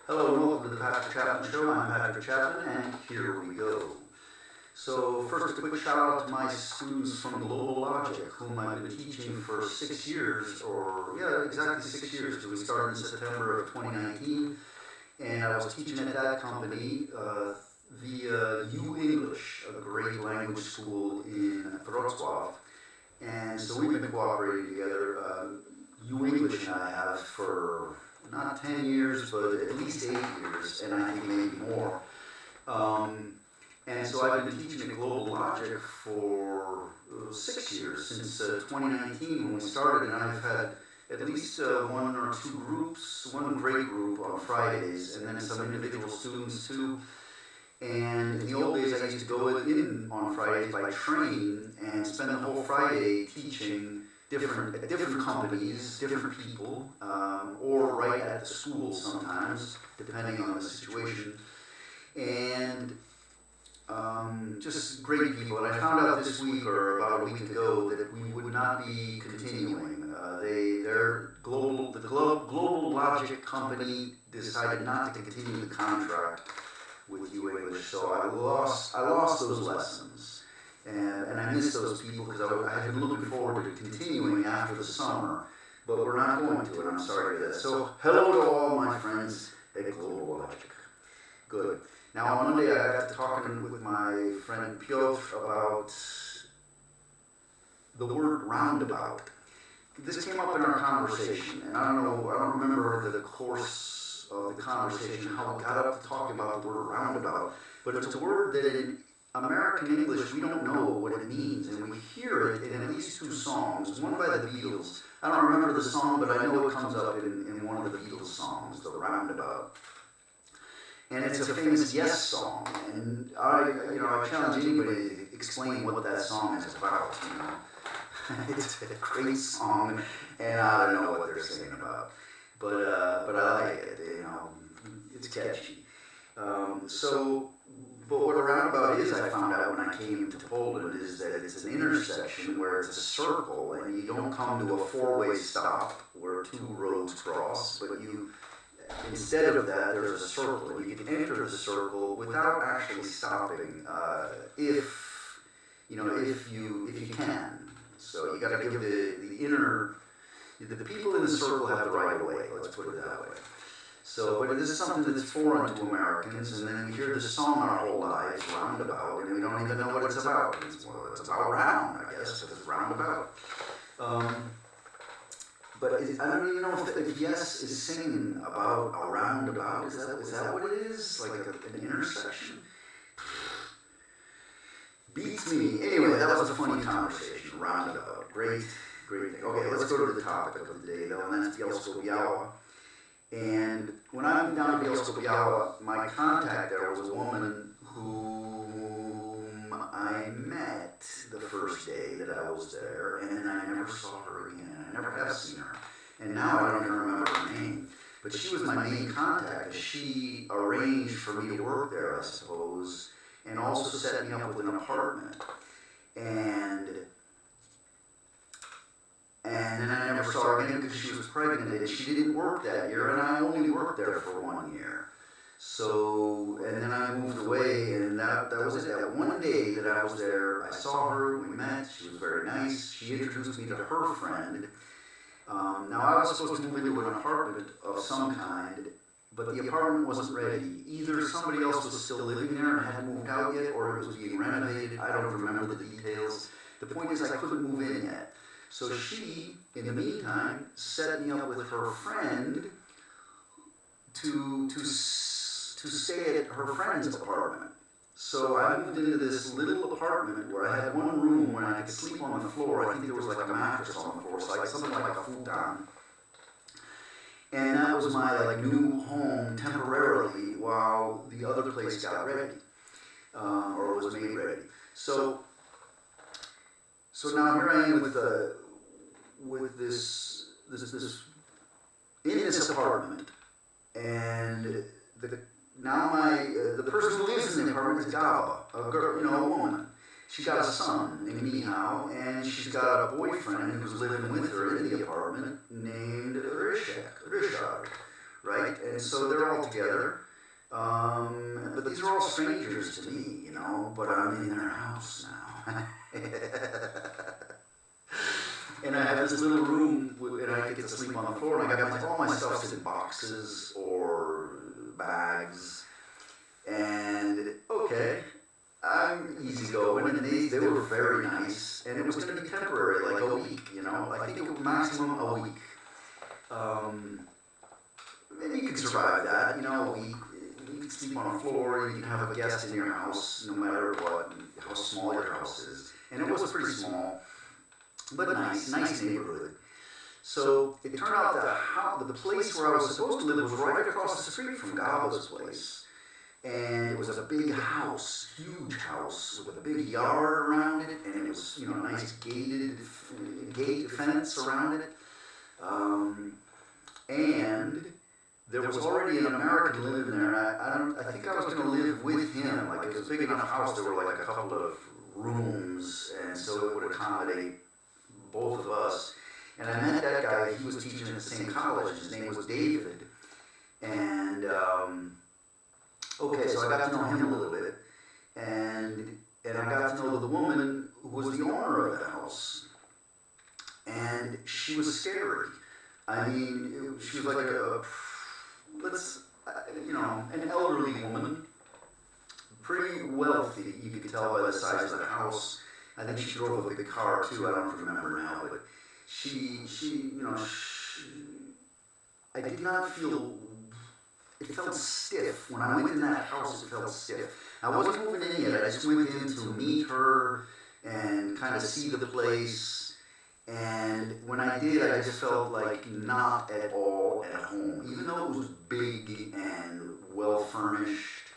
Hello and welcome to the Patrick Chapman Show. I'm Patrick Chapman, and here we go. So first, a quick shout out to my students from Global Logic, whom I've been teaching for 6 years, exactly 6 years, because we started in September of 2019, and I was teaching at that company via U English, a great language school in Wrocław. And so we've been cooperating together. U English and I have for not 10 years, but at least 8 years, and I think maybe more. And so I've been teaching at Global Logic for 6 years, since 2019 when we started, and I've had at least one or two groups, one great group on Fridays, and then some individual students too. And in the old days I used to go in on Fridays by train and spend the whole Friday teaching different companies, different people, or right at the school sometimes, depending on the situation. And just great people. And I found out this week, or about a week ago, that we would not be continuing. The Global Logic company decided not to continue the contract with U English, so I lost those lessons. And I miss those people because I had been looking forward to continuing after the summer, but we're not going to, and I'm sorry for that. So hello to all my friends at Global Logic. Good. Now on Monday I got to talking with my friend Piotr about the word roundabout. This came up in our conversation, and I don't remember the course of the conversation, how we got up to talking about the word roundabout, but it's a word that in American English we don't know what it means, and we hear it in at least two songs, one by the Beatles. I don't remember the song, but I know it comes up in one of the Beatles songs, the roundabout. And it's a famous Yes song, and I challenge anybody to explain what that song is about. It's a great song, and I don't know what they're singing about, but I like it. It's catchy. But what a roundabout is, I found out when I came to Poland, is that it's an intersection where it's a circle, and you don't come to a four-way stop where two roads cross, but instead of that, there's a circle, and you can enter the circle without actually stopping, if you can. So you got to give the people in the circle have the right of way. Let's put it that way. So, but this is something that's foreign to Americans, and then we hear this song our whole lives, roundabout, and we don't even know what it's about. It's about round, I guess, if it's roundabout. But I don't even know if Yes is singing about a roundabout. Is that what it is? Like an intersection? Beats me. Anyway, that was a funny conversation. Roundabout. Great thing. Okay, let's go to the topic of the day, though, and that's Bielsko-Biała. And when I went down to Bielsko-Biała, my contact there was a woman whom I met the first day that I was there, and then I never saw her again. I never have seen her. And now I don't even remember her name. But she was my main contact. She arranged for me to work there, I suppose, and also set me up with an apartment. And then I never saw her again because she was pregnant, and she didn't work that year, and I only worked there for 1 year. So, and then I moved away, and that was it. That one day that I was there, I saw her, we met, she was very nice. She introduced me to her friend. Now I was supposed to move into an apartment of some kind, but the apartment wasn't ready. Either somebody else was still living there and hadn't moved out yet, or it was being renovated. I don't remember the details. The point is I couldn't move in yet. So she, in the meantime, set me up with her friend to stay at her friend's apartment. So I moved into this little apartment where I had one room where I could sleep on the floor. I think there was like a mattress on the floor, so like something like a futon. And that was my new home temporarily while the other place got ready, or was made ready. So now here I am with this in this apartment, and the person who lives in the apartment is Gaba, a girl, a woman. She's got a son named Michał, and she's got a boyfriend who's living with her in the apartment named Ryszard. right? And so they're all together. But these are all strangers to me, you know, but I'm in their house now. And I have this little room, and I get to sleep on the floor, and I got all my stuff's in boxes or bags. And, okay, I'm easygoing, and they were very nice, and it was going to be temporary, like a week, you know, I think it was maximum a week. And you can survive that, you know, a week. You can sleep on the floor, you can have a guest in your house, no matter what, how small your house is. And it was pretty small, but nice neighborhood. So it turned out that the place where I was supposed to live was right across the street from Gaba's place. And it was a big house, huge house, with a big yard around it, and it was, you know, a nice gate fence around it. And there was already an American living there, and I think I was going to live with him. Like, it was a big enough house, there were like a couple of rooms, and so it would accommodate both of us. And I met that guy, he was teaching at the same college, his name was David. And, okay, so I got to know him a little bit, and I got to know the woman who was the owner of the house. And she was scary. I mean, she was like an elderly woman, pretty wealthy, you could tell by the size of the house. I think she drove a big car too, I don't remember now, but I did not feel, it felt stiff. When I went in that house, it felt stiff. I wasn't moving in yet, I just went in to meet her and kind of see the place. And when I did, I just felt like not at all at home, even though it was big and well furnished.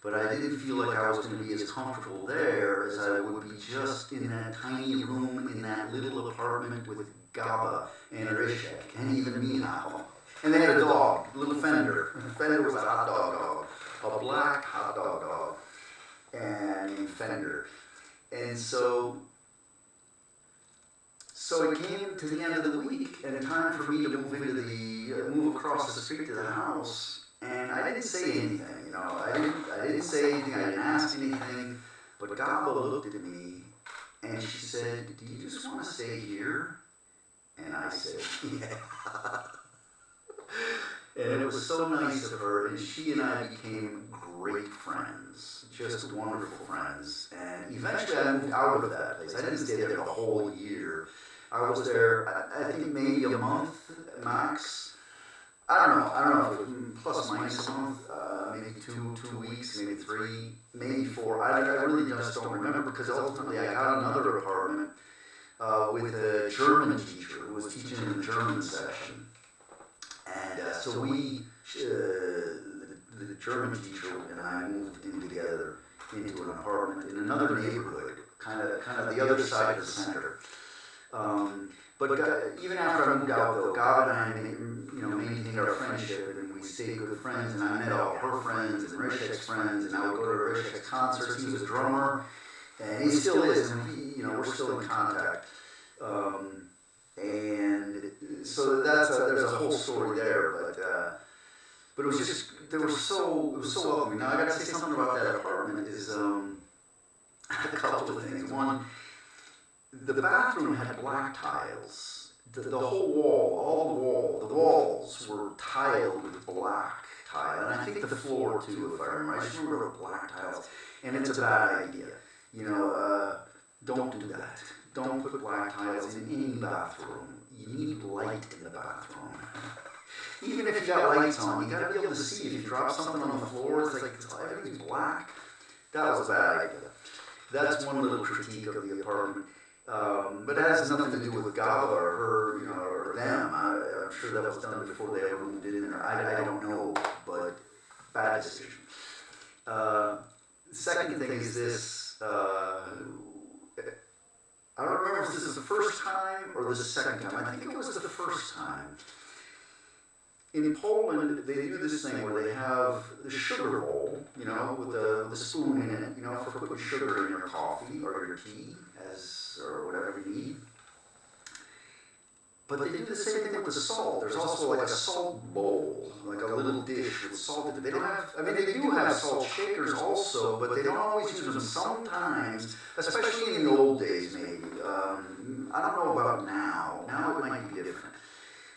But I didn't feel like I was going to be as comfortable there as I would be just in that tiny room in that little apartment with Gaba and Rishek and even Mihal. And they had a dog, a little Fender. Fender was a hot dog, a black hot dog, and Fender. And so it came to the end of the week, and time for me to move across the street to the house, and I didn't say anything, you know, I didn't say anything, I didn't ask anything, but Gaba looked at me, and she said, "Do you just want to stay here?" And I said, "Yeah." And it was so nice of her, and she and I became great friends, just wonderful friends, and eventually I moved out of that place. I didn't stay there the whole year. I was there, I think maybe a month max. I don't know if it was plus minus a month, maybe two weeks, maybe 3, maybe 4. I really just don't remember, because ultimately I got another apartment with a German teacher who was teaching in the German section. And so the German teacher and I moved in together into an apartment in another neighborhood, kind of the other side of the center. But even after I moved out, though, Gaba and I maintained our friendship, and we stayed good friends, and I met all her friends and Rishek's friends, and I would go to Rishek's concerts. He was a drummer, and he still is, and we're still in contact. And so there's a whole story there, but it was just, it was so welcoming. Now, I got to say something about that apartment is a couple of things. One, the bathroom had black tiles. The whole wall, the walls were tiled with black tile, and I think the floor too, if I remember. I just remember black tiles, and it's a bad idea. Don't do that. Don't put black tiles in any bathroom. You need light in the bathroom. Even if you got lights on, you got to be able to see. If you drop something on the floor, it's like everything's black. That was a bad idea. That's one little critique of the apartment. But it has nothing to do with Gaba or her, or them. I'm sure that was done before they ever moved in there. I don't know, but bad decision. The second thing is this. I don't remember if this is the first time or the second time. I think it was the first time. In Poland, they do this thing where they have the sugar bowl, with the spoon in it, for putting sugar in your coffee or your tea, or whatever you need. But they do the same thing with the salt. There's also like a salt bowl, like a little dish with salt. They don't have, I mean, they do have salt shakers also, but they don't always use them sometimes, especially in the old days maybe. I don't know about now. Now it might be different.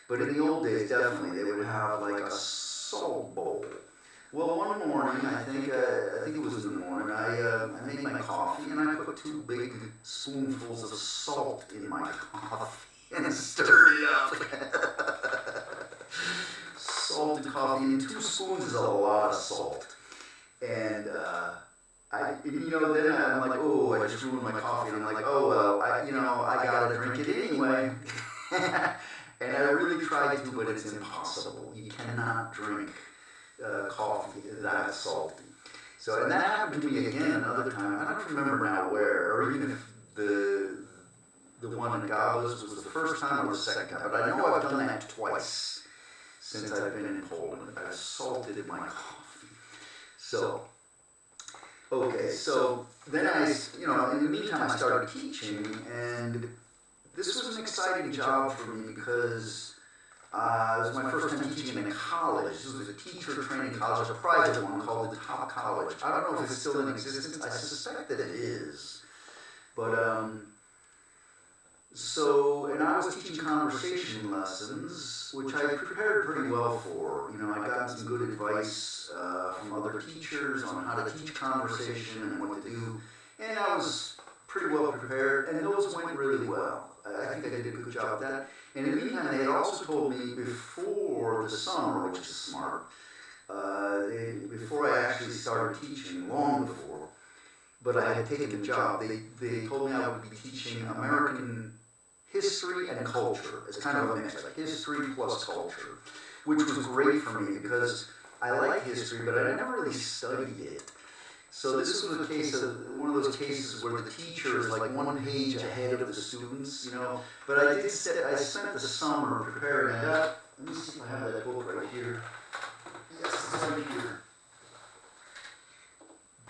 But in the old days, definitely, they would have like a salt bowl. Well, one morning, I think it was in the morning, I made my coffee and I put 2 big spoonfuls of salt in my coffee. And stir it up. Salted coffee, and 2 spoons is a lot of salt. And then I'm like, oh, I just ruined my coffee. And I'm like, oh well, I gotta drink it anyway. And I really tried to, but it's impossible. You cannot drink coffee that salty. So, and that happened to me again another time. I don't remember now where, or even if the one in Gabas was the first time or the second time, but I know I've done that twice since I've been in Poland. I've salted my coffee. So, okay, so then in the meantime I started teaching, and this was an exciting job for me because it was my first time teaching in a college. This was a teacher training college, a private one called the Top College. I don't know if it's still in existence. I suspect that it is. But, and I was teaching conversation lessons, which I prepared pretty well for. I got some good advice from other teachers on how to teach conversation and what to do, and I was pretty well prepared, and those went really well. I think I did a good job of that. And in the meantime, they had also told me before the summer, which is smart, before I actually started teaching, long before, but I had taken the job, they told me I would be teaching American history and culture. It's kind of a mix, like history plus culture, which was great for me because I like history, but I never really studied it. So this was one of those cases where the teacher is like 1 page ahead of the students, But I spent the summer preparing that. Let me see if I have that book right here. Yes, it's right here.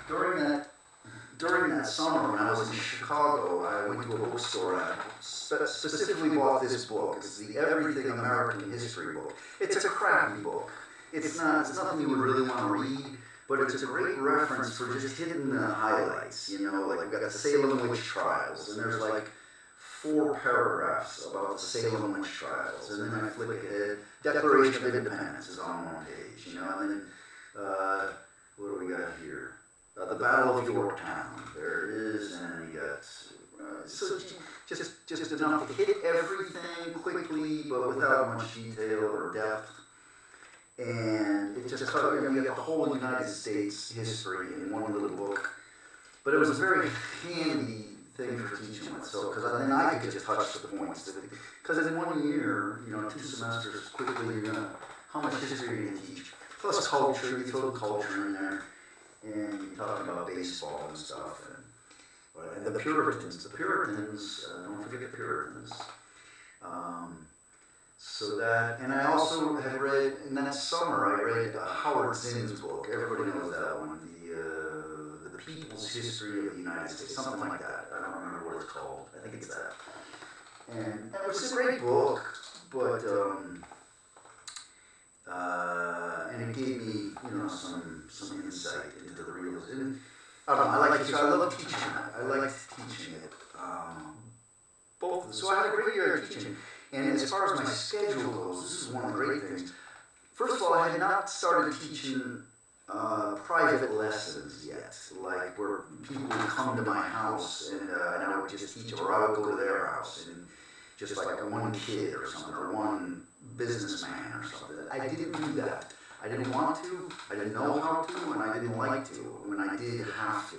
During that summer when I was in Chicago, I went to a bookstore and I specifically bought this book. It's the Everything American History book. It's a crappy book. It's nothing you would really want to read, but it's a great reference for just hitting the highlights, like we've got the Salem witch trials, and there's like 4 paragraphs about the Salem witch trials, and then I flick ahead, Declaration of Independence is on 1 page, and then, what do we got here? The Battle of Yorktown, there it is, and we got, so just enough to hit everything quickly, but without much detail or depth. And it just covered, you got the whole United States history in one little book. But it was a very handy thing for teaching with, because then I could just touch the points. Because in 1 year, 2 semesters, quickly how much history are you going to teach? Plus culture, you throw the culture in there, and you talk about baseball and stuff. And the Puritans, don't forget the Puritans. So that, and I also had read, in that summer, I read Howard Zinn's book. Everybody knows that one, the People's History of the United States, something like that. I don't remember what it's called. I think it's that. And it was a great book, but, and it gave me, some insight into the real, and I don't know, I love teaching that. I liked teaching it. So I had a great year of teaching. And as far as my schedule goes, this is one of the great things. First of all, I had not started teaching private lessons yet, like where people would come to my house and I would just teach, or I would go to their house and just like 1 kid or something, or 1 businessman or something. I didn't do that. I didn't want to, I didn't know how to, and I didn't like to. When I did have to,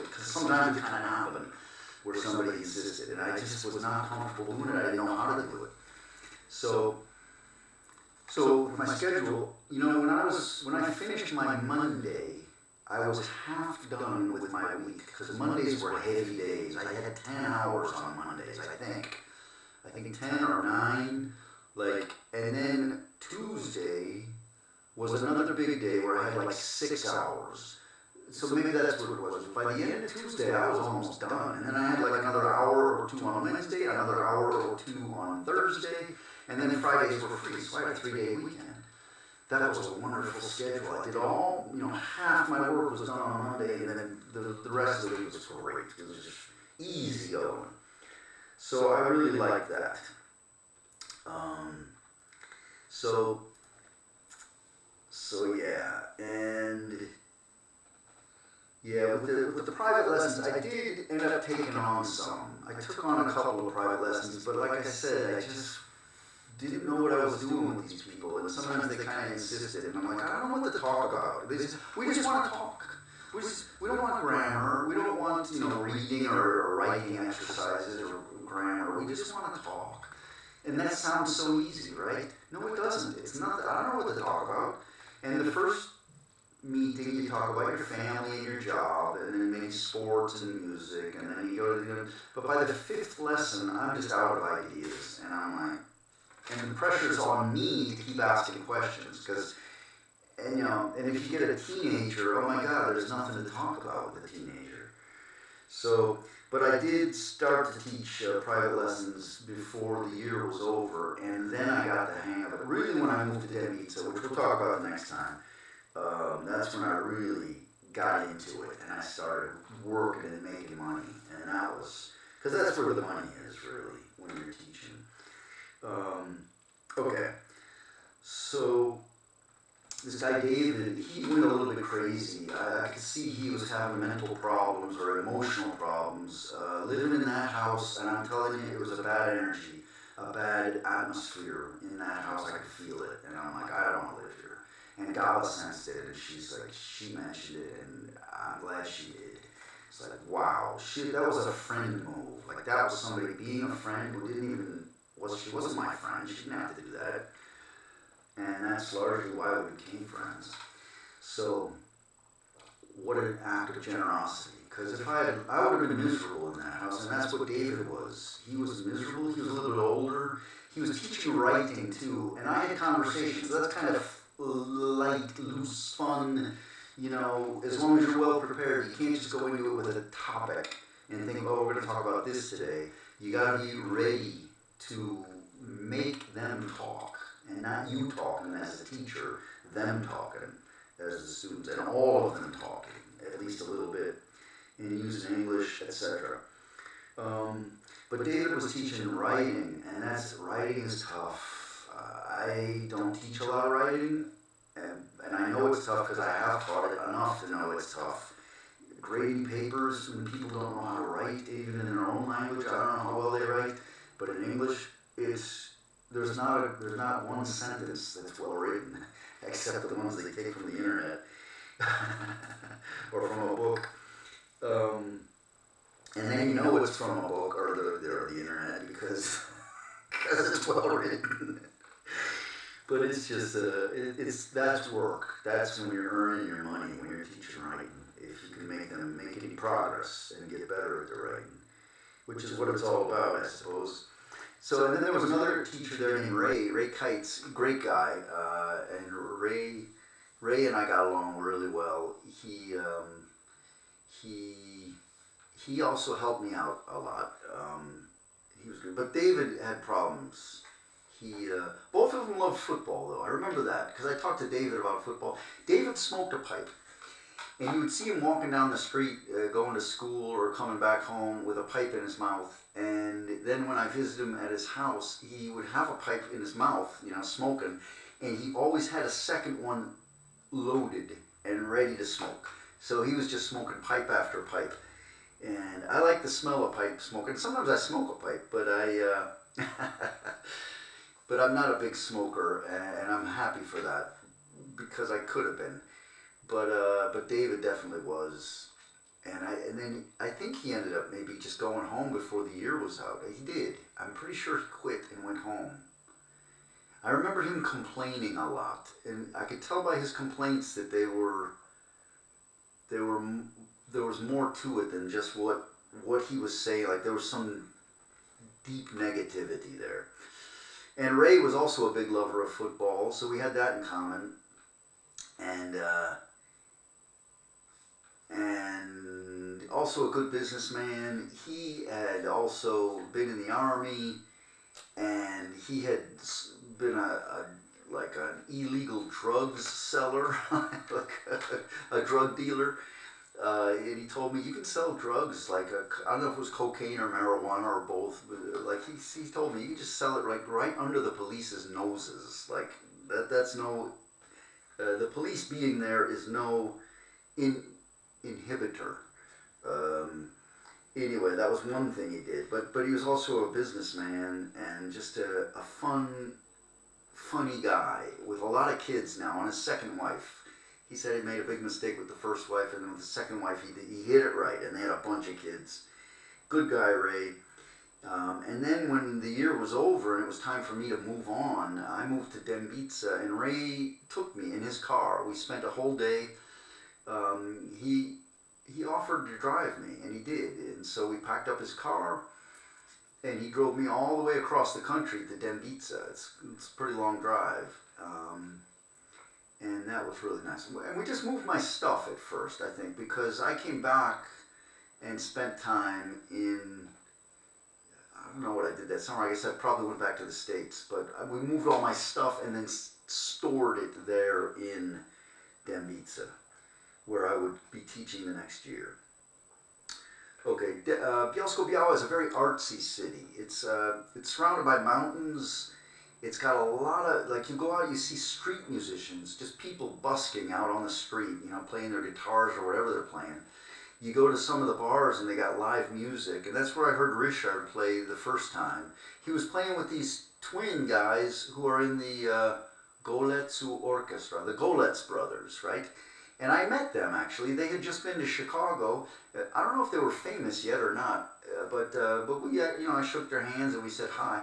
because sometimes it kind of happened where somebody insisted, and I just was not comfortable doing it. I didn't know how to do it. So my schedule, when I finished my Monday, I was half done with my week, because Mondays were heavy days. I had 10 hours on Mondays, I think 10 or 9, and then Tuesday was another big day where I had 6 hours. so maybe that's what it was. By the end of Tuesday, I was almost done. And then I had like another hour or two on Wednesday, another hour or two on Thursday, and then Fridays were free. So I had a 3-day weekend. That was a wonderful schedule. I did all, half my work was done on Monday, and then the rest of the week was great. It was just easy going. So I really liked that. So yeah, and yeah, with the private lessons, I did end up taking on some. I took on a couple of private lessons, but like I said, I just didn't know what I was doing with these people, and sometimes they kind of insisted, and I'm like, I don't know what to talk about. We just want to talk. We don't want grammar. We don't want reading or writing exercises or grammar. We just want to talk. And that sounds so easy, right? No, it doesn't. It's not. I don't know what to talk about. And the first meeting, you talk about your family and your job, and then maybe sports and music, and then you go to but by the 5th lesson, I'm just out of ideas, and I'm like, and the pressure's on me to keep asking questions, because, and if you get a teenager, oh my God, there's nothing to talk about with a teenager. So, but I did start to teach private lessons before the year was over, and then I got the hang of it. Really, when I moved to Debbie, which we'll talk about the next time, that's when I really got into it, and I started working and making money, and that was, because that's where the money is, really, when you're teaching. Okay, so this guy David, he went a little bit crazy. I could see he was having mental problems or emotional problems. Living in that house, and I'm telling you, it was a bad energy, a bad atmosphere in that house. I could feel it, and I'm like, I don't want to live here. And Gala sensed it, and she mentioned it, and I'm glad she did. It's like, wow, that was a friend move. Like, that was somebody being a friend who she wasn't my friend. She didn't have to do that. And that's largely why we became friends. So, what an act of generosity. Because I would have been miserable in that house, and that's what David was. He was miserable. He was a little bit older. He was teaching writing too, and I had conversations. So that's kind of light, loose, fun. As long as you're well prepared, you can't just go into it with a topic and think, oh, we're going to talk about this today. You got to be ready to make them talk, and not you talking as a teacher, them talking as the students, and all of them talking, at least a little bit, and using English, etc. But David was teaching writing, and writing is tough. I don't teach a lot of writing, and I know it's tough because I have taught it enough to know it's tough. Grading papers when people don't know how to write, even in their own language, I don't know how well they write, but in English, there's not one sentence that's well written, except the ones they take from the internet or from a book. And then it's from a book or the internet because it's well written. But it's just that's work. That's when you're earning your money, when you're teaching writing. If you can make any progress and get better at the writing, which is what it's all about, I suppose. So, and then there was another teacher there named Ray Kites, great guy, and Ray and I got along really well. He also helped me out a lot. He was good, but David had problems. Both of them loved football, though. I remember that because I talked to David about football. David smoked a pipe. And you would see him walking down the street, going to school or coming back home with a pipe in his mouth. And then when I visited him at his house, he would have a pipe in his mouth, smoking. And he always had a second one loaded and ready to smoke. So he was just smoking pipe after pipe. And I like the smell of pipe smoking. Sometimes I smoke a pipe, but but I'm not a big smoker, and I'm happy for that because I could have been. But David definitely was, and then I think he ended up maybe just going home before the year was out. He did. I'm pretty sure he quit and went home. I remember him complaining a lot, and I could tell by his complaints that there was more to it than just what he was saying. Like there was some deep negativity there. And Ray was also a big lover of football, so we had that in common. And and also a good businessman. He had also been in the army, and he had been like an illegal drugs seller, like a drug dealer. And he told me, you can sell drugs, like I don't know if it was cocaine or marijuana or both, but like he told me you can just sell it like right under the police's noses. Like that's no, the police being there is no inhibitor. Um, anyway, that was one thing he did, but he was also a businessman and just a funny guy with a lot of kids now, on his second wife. He said he made a big mistake with the first wife, and then with the second wife he hit it right, and they had a bunch of kids. Good guy, Ray. And then when the year was over and it was time for me to move on, I moved to Dębica, and Ray took me in his car. We spent a whole day. He offered to drive me, and he did. And so we packed up his car, and he drove me all the way across the country to Dębica. It's a pretty long drive. And that was really nice. And we just moved my stuff at first, I think, because I came back and spent time in, I don't know what I did that summer. I guess I probably went back to the States. But we moved all my stuff and then stored it there in Dębica, where I would be teaching the next year. Okay, Bielsko-Biała is a very artsy city. It's surrounded by mountains. It's got a lot of, like, you go out, you see street musicians, just people busking out on the street, you know, playing their guitars or whatever they're playing. You go to some of the bars and they got live music, and that's where I heard Richard play the first time. He was playing with these twin guys who are in the Goletsu Orchestra, the Goletz brothers, right? And I met them, actually. They had just been to Chicago. I don't know if they were famous yet or not, but we, you know, I shook their hands and we said hi.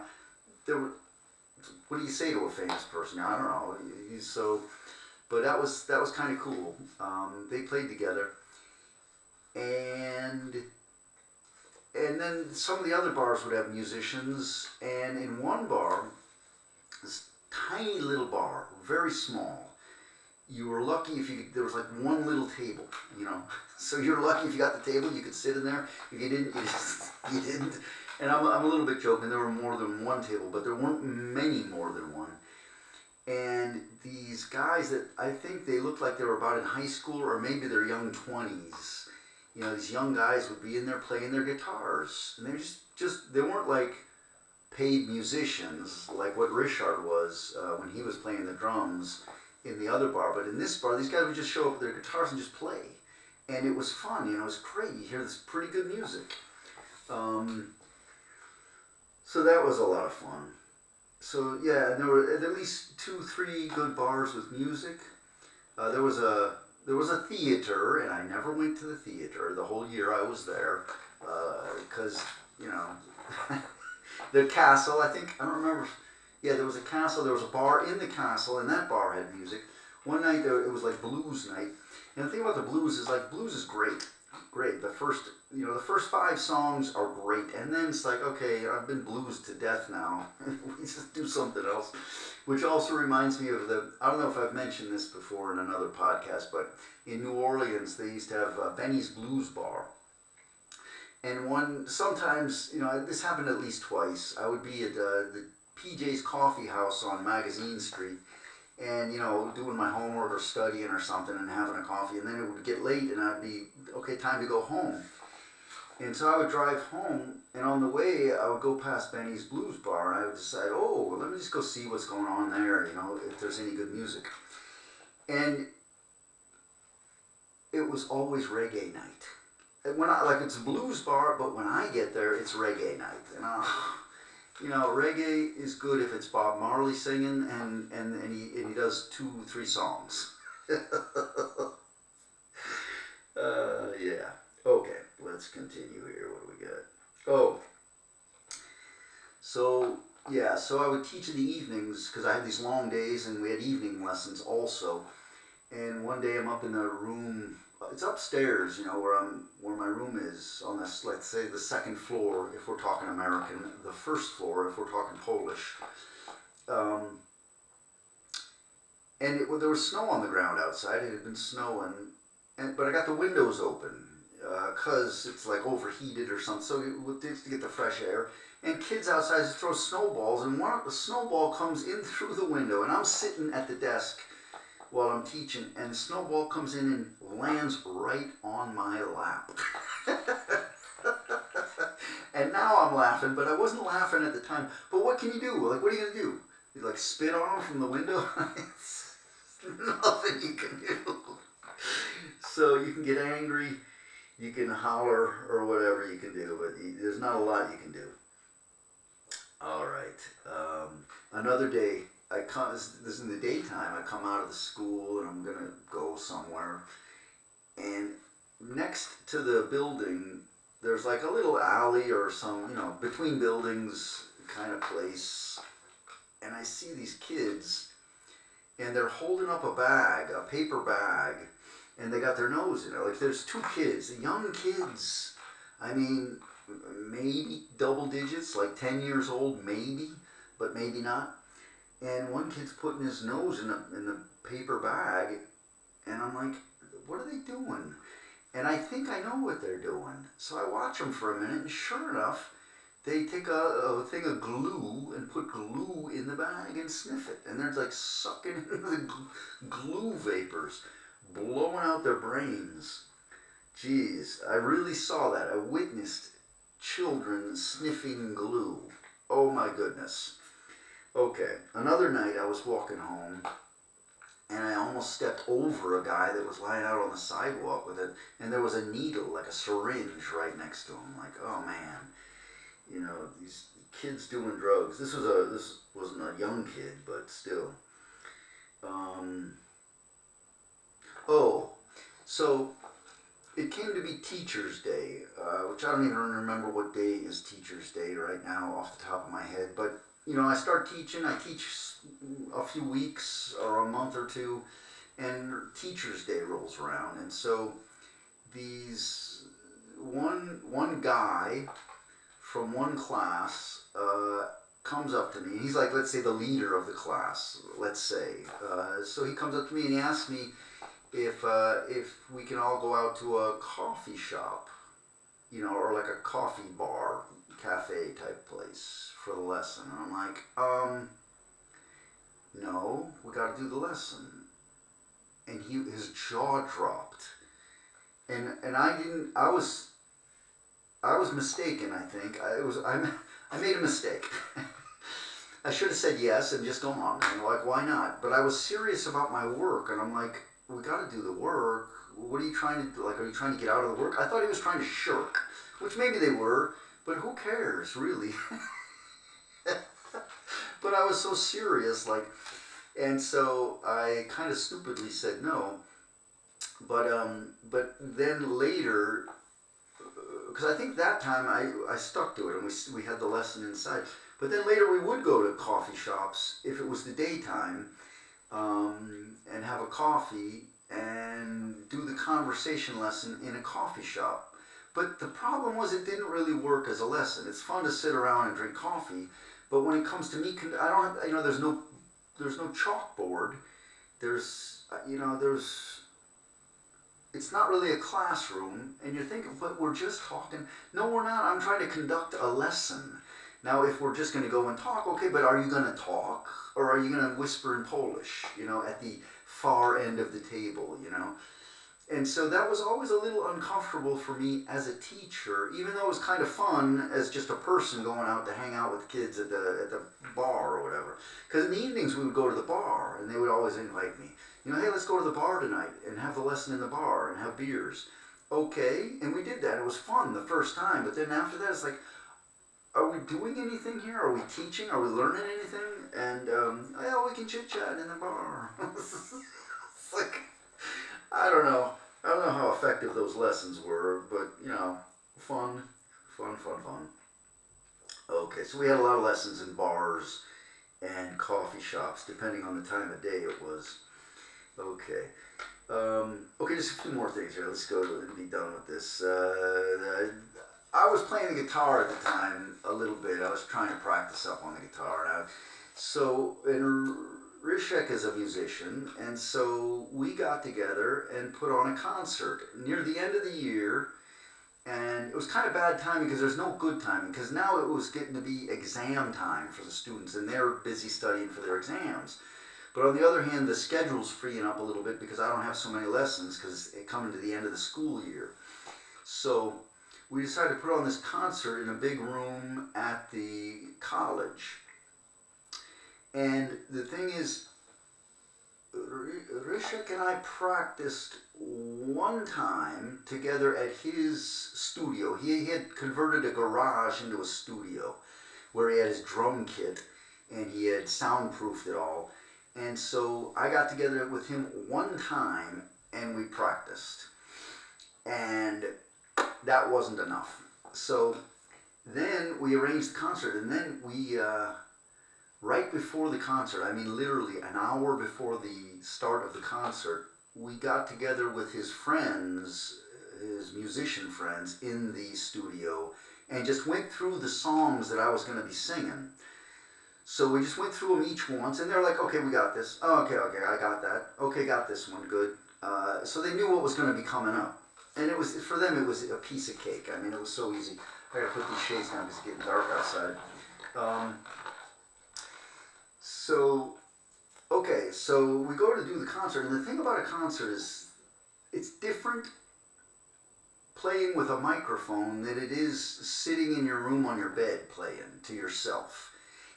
What do you say to a famous person? I don't know. But that was kind of cool. They played together, and then some of the other bars would have musicians. And in one bar, this tiny little bar, very small, you were lucky if there was like one little table, you know. So you're lucky if you got the table, you could sit in there. If you didn't, you didn't. And I'm a little bit joking, there were more than one table, but there weren't many more than one. And these guys that I think they looked like they were about in high school or maybe their young 20s. You know, these young guys would be in there playing their guitars. And they they weren't like paid musicians like what Richard was when he was playing the drums in the other bar. But in this bar, these guys would just show up with their guitars and just play. And it was fun, you know, it was great. You hear this pretty good music. So that was a lot of fun. So yeah, and there were at least 2-3 good bars with music. There was a theater, and I never went to the theater the whole year I was there, because you know, the castle. I don't remember. Yeah, there was a castle. There was a bar in the castle, and that bar had music. One night it was like blues night, and the thing about the blues is like blues is great. The first 5 songs are great, and then it's like, okay, I've been bluesed to death now. We just do something else. Which also reminds me of I don't know if I've mentioned this before in another podcast, but in New Orleans they used to have Benny's Blues Bar. And sometimes, you know, this happened at least twice. I would be at the PJ's Coffee House on Magazine Street, and, you know, doing my homework or studying or something and having a coffee, and then it would get late and I'd be, okay, time to go home. And so I would drive home, and on the way I would go past Benny's Blues Bar, and I would decide, oh, well, let me just go see what's going on there, you know, if there's any good music. And it was always reggae night. And it's a blues bar, but when I get there, it's reggae night. And you know, reggae is good if it's Bob Marley singing and he does 2-3 songs. Yeah. Okay, let's continue here. What do we got? Oh. So I would teach in the evenings because I had these long days and we had evening lessons also. And one day I'm up in the room. It's upstairs, you know, where my room is on this, let's say, the second floor if we're talking American, the first floor if we're talking Polish. And there was snow on the ground outside. It had been snowing, but I got the windows open because it's like overheated or something. So to get the fresh air. And kids outside throw snowballs, and the snowball comes in through the window, and I'm sitting at the desk while I'm teaching, and the snowball comes in and lands right on my lap. And now I'm laughing, but I wasn't laughing at the time. But what can you do? Like, what are you gonna do? You like spit on them from the window? It's nothing you can do. So you can get angry, you can holler, or whatever you can do, but there's not a lot you can do. All right. Another day, this is in the daytime, I come out of the school and I'm going to go somewhere. And next to the building, there's like a little alley or some, between buildings kind of place. And I see these kids, and they're holding up a paper bag, and they got their nose in it. Like, there's two kids, young kids. I mean, maybe double digits, like 10 years old, maybe, but maybe not. And one kid's putting his nose in the paper bag, and I'm like, what are they doing? And I think I know what they're doing. So I watch them for a minute, and sure enough, they take a thing of glue and put glue in the bag and sniff it. And they're like sucking into the glue vapors, blowing out their brains. Jeez, I really saw that. I witnessed children sniffing glue. Oh my goodness. Okay, another night I was walking home, and I almost stepped over a guy that was lying out on the sidewalk with it, and there was a needle, like a syringe, right next to him. Like, oh man, these kids doing drugs. This wasn't a young kid, but still. So it came to be Teacher's Day, which I don't even remember what day is Teacher's Day right now off the top of my head. But, I start teaching. I teach a few weeks or a month or two, and Teacher's Day rolls around. And so one guy from one class comes up to me. He's like, let's say, the leader of the class, let's say. So he comes up to me and he asks me if we can all go out to a coffee shop, or like a coffee bar, cafe type place for the lesson. And I'm like, no, we got to do the lesson. And his jaw dropped. And I was mistaken, I think. I made a mistake. I should have said yes and just gone on. Like, why not? But I was serious about my work, and I'm like, we got to do the work. What are you trying to do? Like, are you trying to get out of the work? I thought he was trying to shirk, which maybe they were, but who cares, really? But I was so serious, and so I kind of stupidly said no. But then later, because I think that time I stuck to it, and we had the lesson inside. But then later we would go to coffee shops if it was the daytime, and have a coffee and do the conversation lesson in a coffee shop. But the problem was it didn't really work as a lesson. It's fun to sit around and drink coffee, but when it comes to me, I don't have, there's no chalkboard. It's not really a classroom, and you're thinking, but we're just talking. No, we're not. I'm trying to conduct a lesson. Now, if we're just going to go and talk, okay, but are you going to talk, or are you going to whisper in Polish, at the far end of the table, And so that was always a little uncomfortable for me as a teacher, even though it was kind of fun as just a person going out to hang out with kids at the bar or whatever. Because in the evenings we would go to the bar, and they would always invite me. Hey, let's go to the bar tonight and have the lesson in the bar and have beers. Okay, and we did that. It was fun the first time, but then after that, it's like, are we doing anything here? Are we teaching? Are we learning anything? And, we can chit-chat in the bar. It's like, I don't know how effective those lessons were, but, fun. Okay, so we had a lot of lessons in bars and coffee shops, depending on the time of day it was. Okay. Just a few more things here. Let's go and be done with this. I was playing the guitar at the time a little bit. I was trying to practice up on the guitar. So Rishek is a musician, and so we got together and put on a concert near the end of the year. And it was kind of bad timing because there's no good timing, because now it was getting to be exam time for the students and they're busy studying for their exams. But on the other hand, the schedule's freeing up a little bit because I don't have so many lessons because it's coming to the end of the school year. So we decided to put on this concert in a big room at the college. And the thing is, Rishik and I practiced one time together at his studio. He had converted a garage into a studio where he had his drum kit and he had soundproofed it all. And so I got together with him one time and we practiced. And that wasn't enough. So then we arranged the concert, and then we, right before the concert, I mean literally an hour before the start of the concert, we got together with his friends, his musician friends, in the studio and just went through the songs that I was going to be singing. So we just went through them each once, and they're like, okay, we got this. Oh, okay, I got that. Okay, got this one, good. So they knew what was going to be coming up. And it was, for them, it was a piece of cake. I mean, it was so easy. I gotta put these shades down because it's getting dark outside. So we go to do the concert, and the thing about a concert is it's different playing with a microphone than it is sitting in your room on your bed playing to yourself.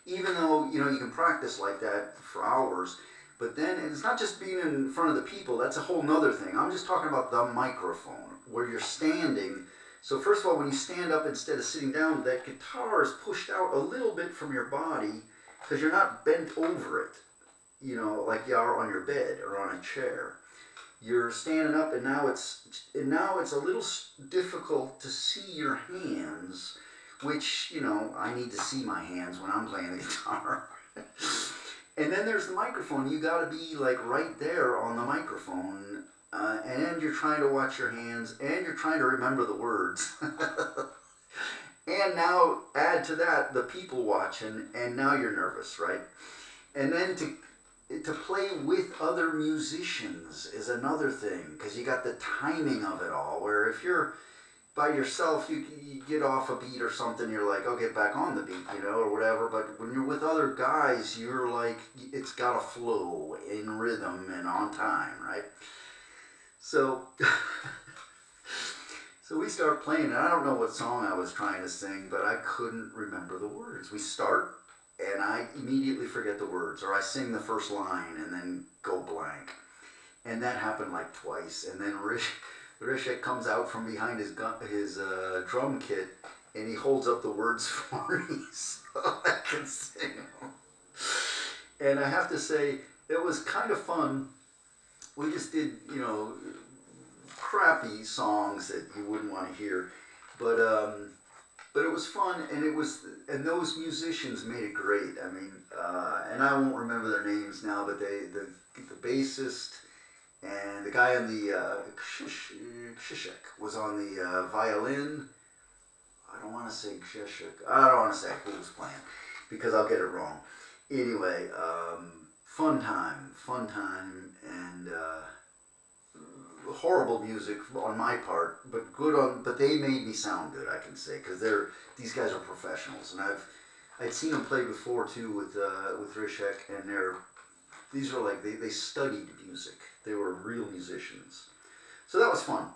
Even though, you know, you can practice like that for hours, but then it's not just being in front of the people, that's a whole nother thing. I'm just talking about the microphone, where you're standing. So first of all, when you stand up instead of sitting down, that guitar is pushed out a little bit from your body because you're not bent over it, you know, like you are on your bed or on a chair. You're standing up, and now it's a little difficult to see your hands, which, you know, I need to see my hands when I'm playing the guitar. And then there's the microphone. You got to be like right there on the microphone, and you're trying to watch your hands, and you're trying to remember the words. And now add to that the people watching, and now you're nervous, right? And then to play with other musicians is another thing, because you got the timing of it all, where if you're by yourself, you get off a beat or something, you're like, oh, get back on the beat, you know, or whatever. But when you're with other guys, you're like, it's got to flow in rhythm and on time, right? So, so we start playing, and I don't know what song I was trying to sing, but I couldn't remember the words. We start, and I immediately forget the words, or I sing the first line and then go blank. And that happened like twice, and then Rishek comes out from behind his drum kit, and he holds up the words for me so I can sing them. And I have to say, it was kind of fun. We just did, you know, crappy songs that you wouldn't want to hear, but it was fun, and those musicians made it great. I mean, and I won't remember their names now, but the bassist. And the guy on the Krzysiek was on the violin. I don't want to say Krzysiek. I don't want to say who was playing because I'll get it wrong. Anyway, fun time, and horrible music on my part, but but they made me sound good, I can say, because these guys are professionals, and I'd seen them play before too with Krzysiek, and these are like they studied music. They were real musicians. So that was fun.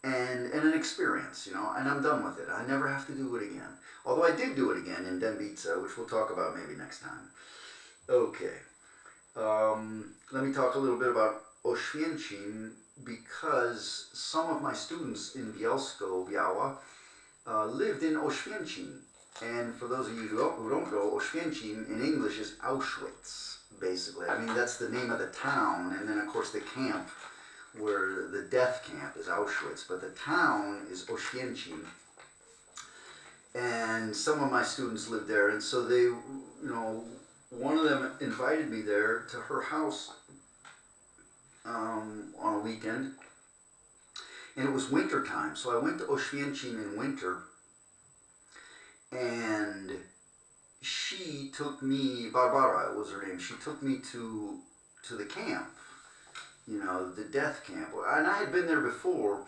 And an experience, you know, and I'm done with it. I never have to do it again. Although I did do it again in Dębica, which we'll talk about maybe next time. Okay. Let me talk a little bit about Oświęcim, because some of my students in Bielsko-Biała lived in Oświęcim. And for those of you who don't know, Oświęcim in English is Auschwitz. Basically, I mean, that's the name of the town, and then of course the camp, where the death camp is Auschwitz, but the town is Oświęcim. And some of my students lived there, and so they, you know, one of them invited me there to her house on a weekend, and it was winter time, so I went to Oświęcim in winter, and she took me, Barbara was her name, she took me to the camp, the death camp. And I had been there before,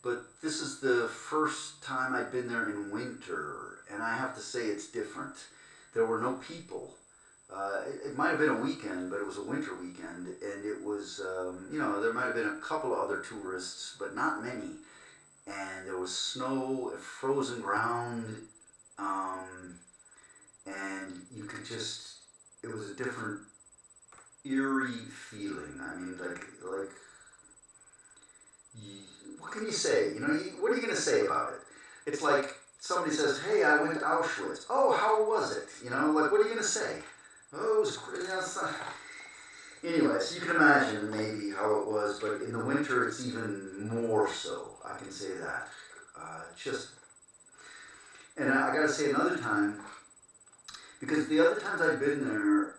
but this is the first time I'd been there in winter, and I have to say it's different. There were no people. It might have been a weekend, but it was a winter weekend, and it was, there might have been a couple of other tourists, but not many. And there was snow, frozen ground, and you could just, it was a different, eerie feeling. I mean, like, what can you say? What are you going to say about it? It's like somebody says, hey, I went to Auschwitz. Oh, how was it? What are you going to say? Oh, it was great. Anyways, you can imagine maybe how it was, but in the winter it's even more so. I can say that. And I gotta say another time, because the other times I've been there,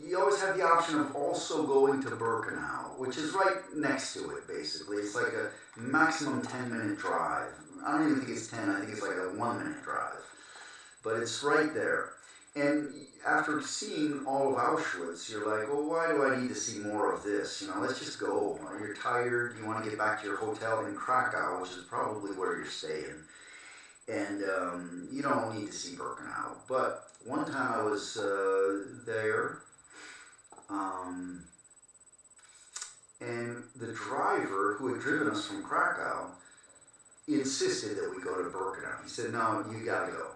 you always have the option of also going to Birkenau, which is right next to it, basically. It's like a maximum 10-minute drive. I don't even think it's 10, I think it's like a 1-minute drive. But it's right there. And after seeing all of Auschwitz, you're like, well, why do I need to see more of this? Let's just go. You're tired, you want to get back to your hotel in Krakow, which is probably where you're staying. And you don't need to see Birkenau. But one time I was there, and the driver who had driven us from Krakow insisted that we go to Birkenau. He said, no, you gotta go.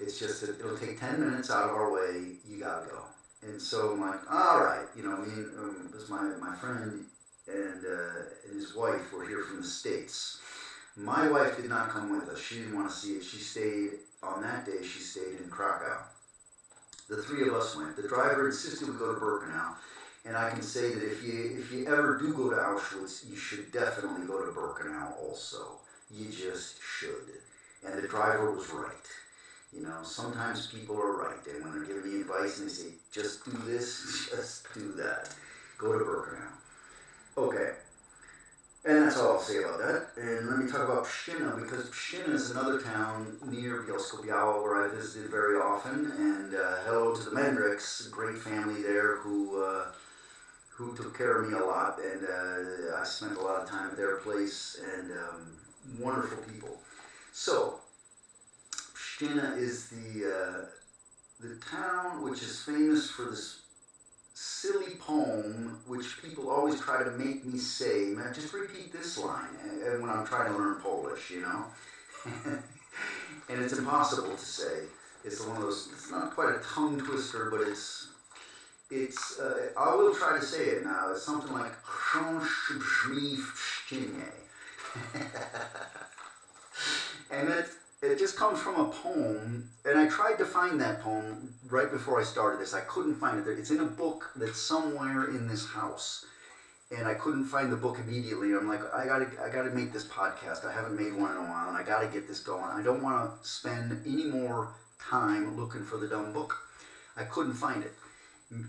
It's just that it'll take 10 minutes out of our way, you gotta go. And so I'm like, all right, this my friend and his wife were here from the States. My wife did not come with us. She didn't want to see it. She stayed, on that day, she stayed in Krakow. The three of us went. The driver insisted we go to Birkenau. And I can say that if you ever do go to Auschwitz, you should definitely go to Birkenau also. You just should. And the driver was right. Sometimes people are right. And when they're giving me advice and they say, just do this, just do that. Go to Birkenau. Okay. And that's all I'll say about that. And let me talk about Pszczyna, because Pszczyna is another town near Bielsko-Biała where I visited very often. And hello to the Mendricks, a great family there who took care of me a lot. And I spent a lot of time at their place, and wonderful people. So, Pszczyna is the town which is famous for this silly poem, which people always try to make me say. Man, just repeat this line when I'm trying to learn Polish, And it's impossible to say. It's one of those. It's not quite a tongue twister, but it's. I will try to say it now. It's something like "Książ brzmi w Pszczynie," and it just comes from a poem, and I tried to find that poem right before I started this. I couldn't find it. It's in a book that's somewhere in this house, and I couldn't find the book immediately. I'm like, I gotta make this podcast. I haven't made one in a while, and I gotta get this going. I don't want to spend any more time looking for the dumb book. I couldn't find it.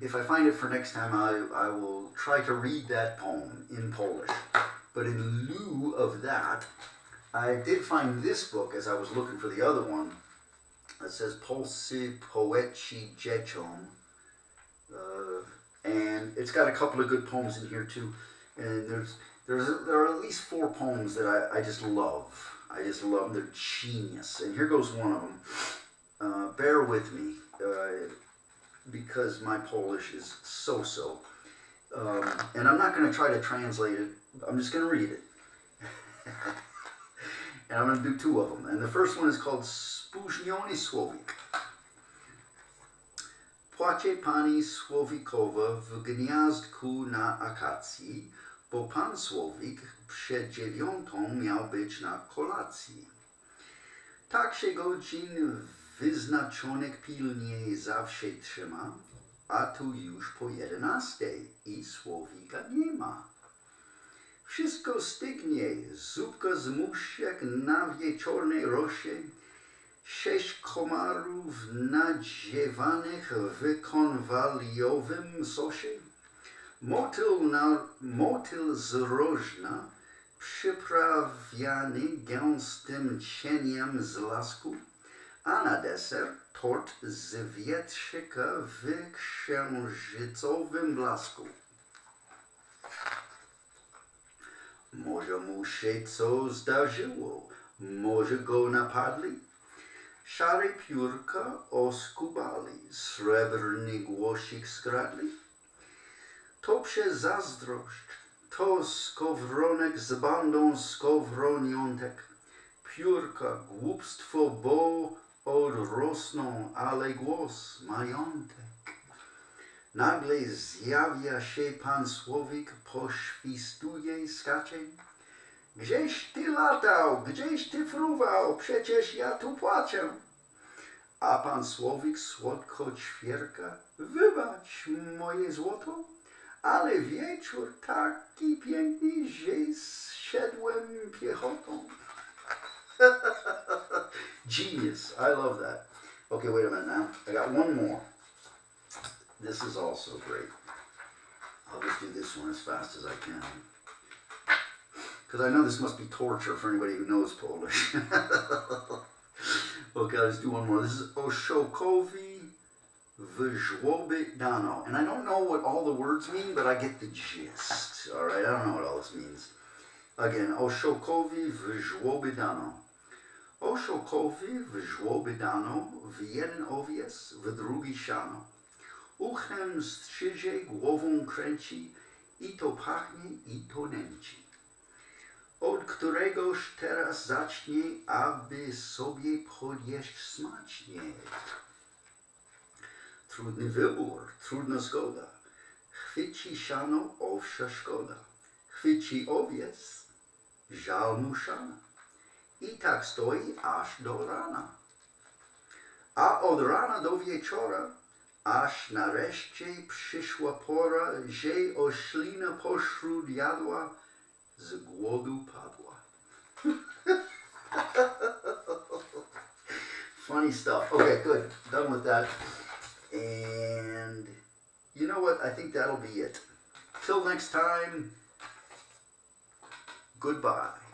If I find it for next time, I will try to read that poem in Polish. But in lieu of that, I did find this book as I was looking for the other one. It says Polscy Poeci Dzieciom. And it's got a couple of good poems in here too. And there are at least 4 poems that I just love. I just love them. They're genius. And here goes one of them. Bear with me, because my Polish is so-so. And I'm not going to try to translate it. I'm just going to read it. And I'm going to do 2 of them. And the first one is called Spóźniony Słowik. Płacze pani Słowikowa w gniazdku na akacji, bo pan Słowik przed 9 miał być na kolacji. Tak się godzin wyznaczonych pilnie zawsze trzyma, a tu już po 11 i Słowika nie ma. Wszystko stygnie, zupka z muszek na wieczornej rosie, 6 komarów nadziewanych w konwaliowym sosie, motyl z rożna, przyprawiany gęstym cieniem z lasku, A na deser tort z wietrzyka w księżycowym blasku. Może mu się co zdarzyło, może go napadli. Szare piórka oskubali, srebrny głosik skradli. To przez zazdrość, to skowronek z bandą skowroniątek. Piórka głupstwo, bo odrosną, ale głos majątek. Nagle zjawia się pan Słowik, poświstuje, skacze. Gdzieś ty latał, gdzieś ty fruwał, przecież ja tu płaczę. A pan Słowik słodko ćwierka, wybacz moje złoto, ale wieczór taki piękny, że zszedłem piechotą. Genius, I love that. Okay, wait a minute now. I got one more. This is also great. I'll just do this one as fast as I can. Because I know this must be torture for anybody who knows Polish. Okay, let's do one more. This is Oszokowi w żłoby dano. And I don't know what all the words mean, but I get the gist. All right, I don't know what all this means. Again, Oszokowi w żłoby dano. Oszokowi w żłoby dano, w jeden owiec, w drugi siano. Uchem strzyże, głową kręci, i to pachnie, i to nęci. Od któregoż teraz zacznie, aby sobie podjeść smacznie? Trudny wybór, trudna zgoda. Chwyci siano, owsza szkoda. Chwyci owiec, żal mu siana. I tak stoi aż do rana. A od rana do wieczora, aż nareszcie przyszła pora, że oślina pośród jadła z głodu padła. Funny stuff. Okay, good. Done with that. And you know what? I think that'll be it. Till next time, goodbye.